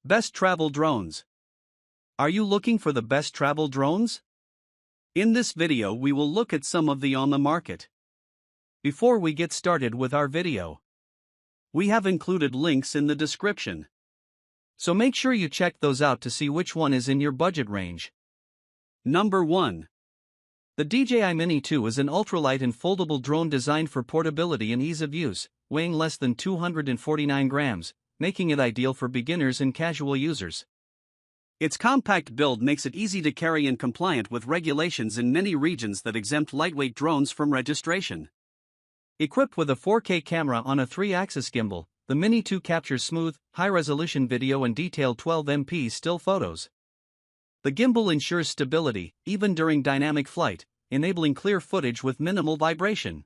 Best travel drones. Are you looking for the best travel drones? In this video we will look at some of the on the market. Before we get started with our video, we have included links in the description. So make sure you check those out to see which one is in your budget range. Number 1. The DJI Mini 2 is an ultralight and foldable drone designed for portability and ease of use, weighing less than 249 grams, making it ideal for beginners and casual users. Its compact build makes it easy to carry and compliant with regulations in many regions that exempt lightweight drones from registration. Equipped with a 4K camera on a 3-axis gimbal, the Mini 2 captures smooth, high-resolution video and detailed 12MP still photos. The gimbal ensures stability, even during dynamic flight, enabling clear footage with minimal vibration.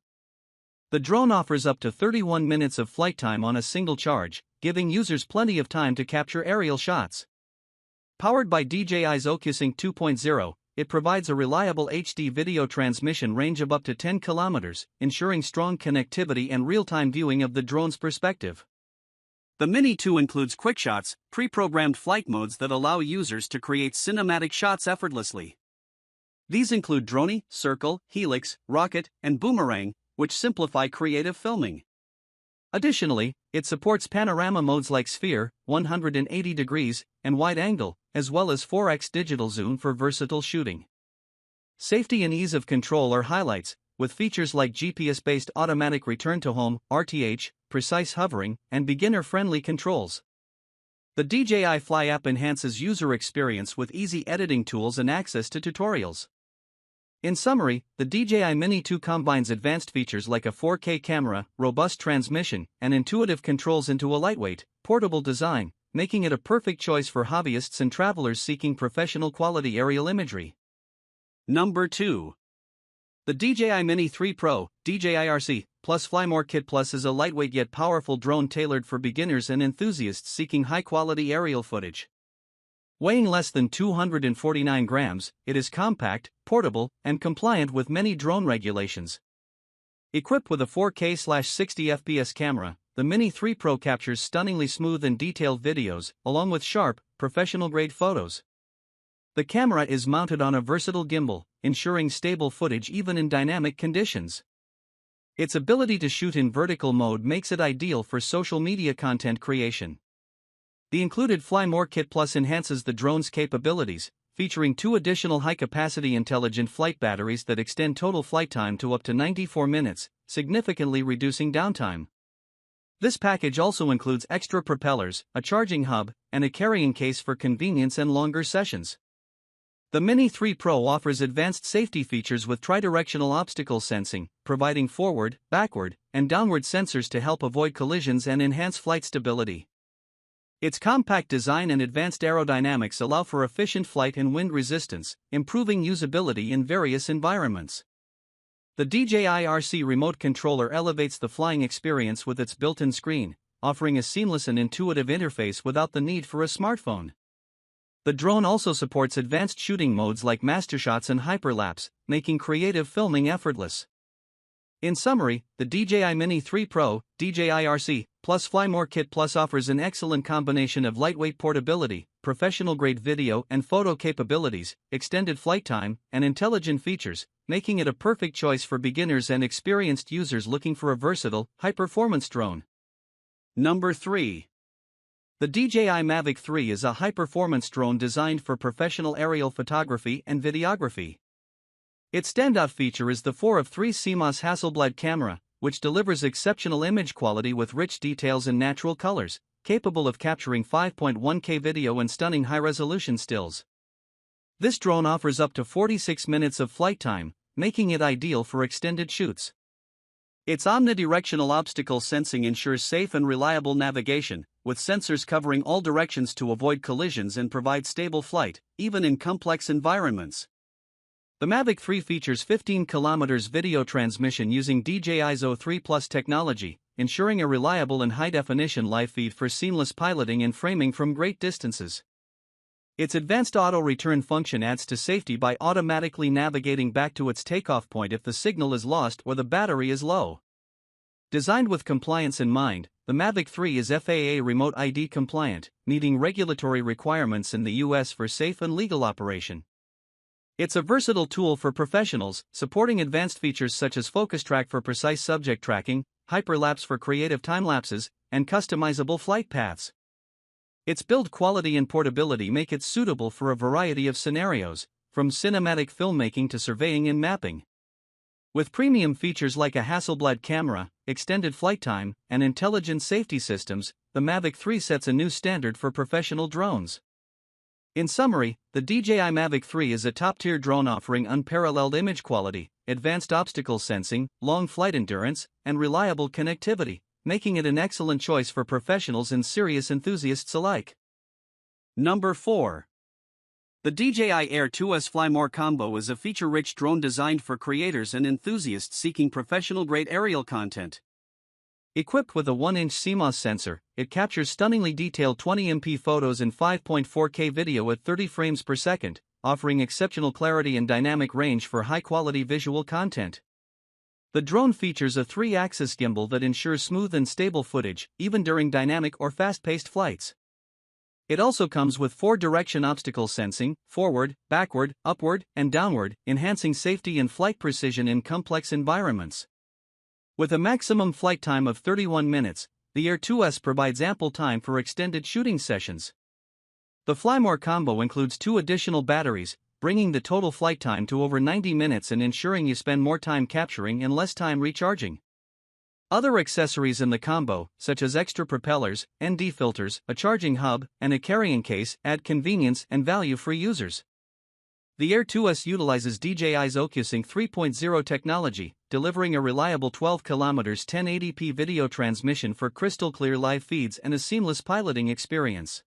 The drone offers up to 31 minutes of flight time on a single charge, giving users plenty of time to capture aerial shots. Powered by DJI's OcuSync 2.0, it provides a reliable HD video transmission range of up to 10 kilometers, ensuring strong connectivity and real-time viewing of the drone's perspective. The Mini 2 includes quickshots, pre-programmed flight modes that allow users to create cinematic shots effortlessly. These include drone, circle, helix, rocket, and boomerang, which simplify creative filming. Additionally, it supports panorama modes like sphere, 180 degrees, and wide angle, as well as 4x digital zoom for versatile shooting. Safety and ease of control are highlights, with features like GPS-based automatic return to home, RTH, precise hovering, and beginner-friendly controls. The DJI Fly app enhances user experience with easy editing tools and access to tutorials. In summary, the DJI Mini 2 combines advanced features like a 4K camera, robust transmission, and intuitive controls into a lightweight, portable design, making it a perfect choice for hobbyists and travelers seeking professional quality aerial imagery. Number 2. The DJI Mini 3 Pro, DJI RC Plus Fly More Kit Plus is a lightweight yet powerful drone tailored for beginners and enthusiasts seeking high-quality aerial footage. Weighing less than 249 grams, it is compact, portable, and compliant with many drone regulations. Equipped with a 4K/60fps camera, the Mini 3 Pro captures stunningly smooth and detailed videos, along with sharp, professional-grade photos. The camera is mounted on a versatile gimbal, ensuring stable footage even in dynamic conditions. Its ability to shoot in vertical mode makes it ideal for social media content creation. The included Fly More Kit Plus enhances the drone's capabilities, featuring 2 additional high-capacity intelligent flight batteries that extend total flight time to up to 94 minutes, significantly reducing downtime. This package also includes extra propellers, a charging hub, and a carrying case for convenience and longer sessions. The Mini 3 Pro offers advanced safety features with tridirectional obstacle sensing, providing forward, backward, and downward sensors to help avoid collisions and enhance flight stability. Its compact design and advanced aerodynamics allow for efficient flight and wind resistance, improving usability in various environments. The DJI RC remote controller elevates the flying experience with its built-in screen, offering a seamless and intuitive interface without the need for a smartphone. The drone also supports advanced shooting modes like mastershots and hyperlapse, making creative filming effortless. In summary, the DJI Mini 3 Pro, DJI RC Plus Fly More Kit Plus offers an excellent combination of lightweight portability, professional-grade video and photo capabilities, extended flight time, and intelligent features, making it a perfect choice for beginners and experienced users looking for a versatile, high-performance drone. Number 3. The DJI Mavic 3 is a high-performance drone designed for professional aerial photography and videography. Its standout feature is the 4 of 3 CMOS Hasselblad camera, which delivers exceptional image quality with rich details and natural colors, capable of capturing 5.1K video and stunning high-resolution stills. This drone offers up to 46 minutes of flight time, making it ideal for extended shoots. Its omnidirectional obstacle sensing ensures safe and reliable navigation, with sensors covering all directions to avoid collisions and provide stable flight, even in complex environments. The Mavic 3 features 15 km video transmission using DJI's O3 Plus technology, ensuring a reliable and high-definition live feed for seamless piloting and framing from great distances. Its advanced auto-return function adds to safety by automatically navigating back to its takeoff point if the signal is lost or the battery is low. Designed with compliance in mind, the Mavic 3 is FAA Remote ID compliant, meeting regulatory requirements in the US for safe and legal operation. It's a versatile tool for professionals, supporting advanced features such as focus track for precise subject tracking, hyperlapse for creative time-lapses, and customizable flight paths. Its build quality and portability make it suitable for a variety of scenarios, from cinematic filmmaking to surveying and mapping. With premium features like a Hasselblad camera, extended flight time, and intelligent safety systems, the Mavic 3 sets a new standard for professional drones. In summary, the DJI Mavic 3 is a top-tier drone offering unparalleled image quality, advanced obstacle sensing, long flight endurance, and reliable connectivity, making it an excellent choice for professionals and serious enthusiasts alike. Number 4. The DJI Air 2S Fly More Combo is a feature-rich drone designed for creators and enthusiasts seeking professional-grade aerial content. Equipped with a 1-inch CMOS sensor, it captures stunningly detailed 20MP photos and 5.4K video at 30 frames per second, offering exceptional clarity and dynamic range for high-quality visual content. The drone features a 3-axis gimbal that ensures smooth and stable footage, even during dynamic or fast-paced flights. It also comes with 4-direction obstacle sensing, forward, backward, upward, and downward, enhancing safety and flight precision in complex environments. With a maximum flight time of 31 minutes, the Air 2S provides ample time for extended shooting sessions. The Fly More combo includes 2 additional batteries, bringing the total flight time to over 90 minutes and ensuring you spend more time capturing and less time recharging. Other accessories in the combo, such as extra propellers, ND filters, a charging hub, and a carrying case, add convenience and value for users. The Air 2S utilizes DJI's OcuSync 3.0 technology, delivering a reliable 12 km 1080p video transmission for crystal-clear live feeds and a seamless piloting experience.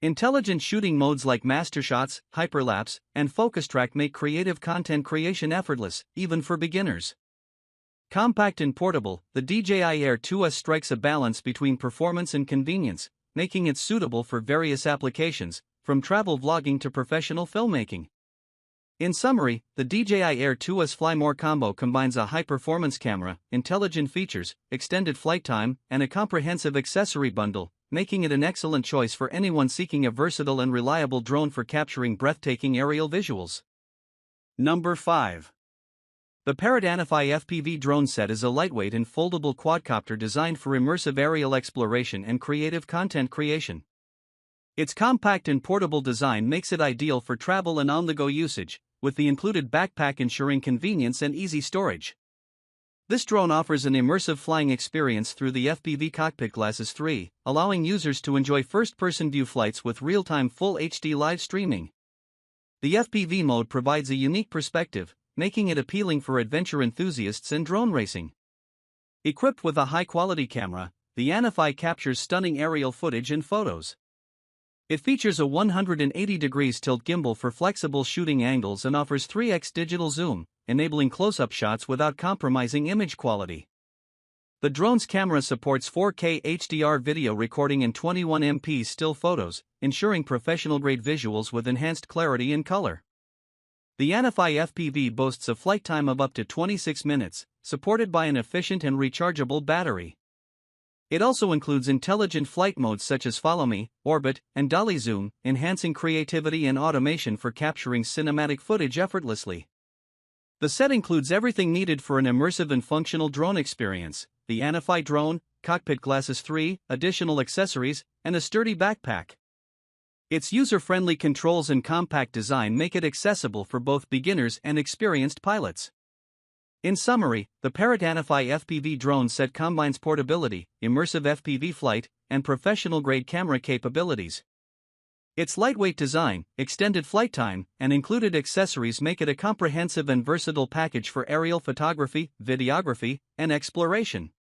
Intelligent shooting modes like Master Shots, Hyperlapse, and Focus Track make creative content creation effortless, even for beginners. Compact and portable, the DJI Air 2S strikes a balance between performance and convenience, making it suitable for various applications, from travel vlogging to professional filmmaking. In summary, the DJI Air 2S Fly More combo combines a high-performance camera, intelligent features, extended flight time, and a comprehensive accessory bundle, making it an excellent choice for anyone seeking a versatile and reliable drone for capturing breathtaking aerial visuals. Number 5. The Parrot ANAFI FPV drone set is a lightweight and foldable quadcopter designed for immersive aerial exploration and creative content creation. Its compact and portable design makes it ideal for travel and on-the-go usage, with the included backpack ensuring convenience and easy storage. This drone offers an immersive flying experience through the FPV Cockpit Glasses 3, allowing users to enjoy first-person view flights with real-time Full HD live streaming. The FPV mode provides a unique perspective, making it appealing for adventure enthusiasts and drone racing. Equipped with a high-quality camera, the ANAFI captures stunning aerial footage and photos. It features a 180 degrees tilt gimbal for flexible shooting angles and offers 3x digital zoom, enabling close-up shots without compromising image quality. The drone's camera supports 4K HDR video recording and 21MP still photos, ensuring professional-grade visuals with enhanced clarity and color. The ANAFI FPV boasts a flight time of up to 26 minutes, supported by an efficient and rechargeable battery. It also includes intelligent flight modes such as Follow Me, Orbit, and Dolly Zoom, enhancing creativity and automation for capturing cinematic footage effortlessly. The set includes everything needed for an immersive and functional drone experience: the ANAFI drone, Cockpit Glasses 3, additional accessories, and a sturdy backpack. Its user-friendly controls and compact design make it accessible for both beginners and experienced pilots. In summary, the Parrot ANAFI FPV drone set combines portability, immersive FPV flight, and professional-grade camera capabilities. Its lightweight design, extended flight time, and included accessories make it a comprehensive and versatile package for aerial photography, videography, and exploration.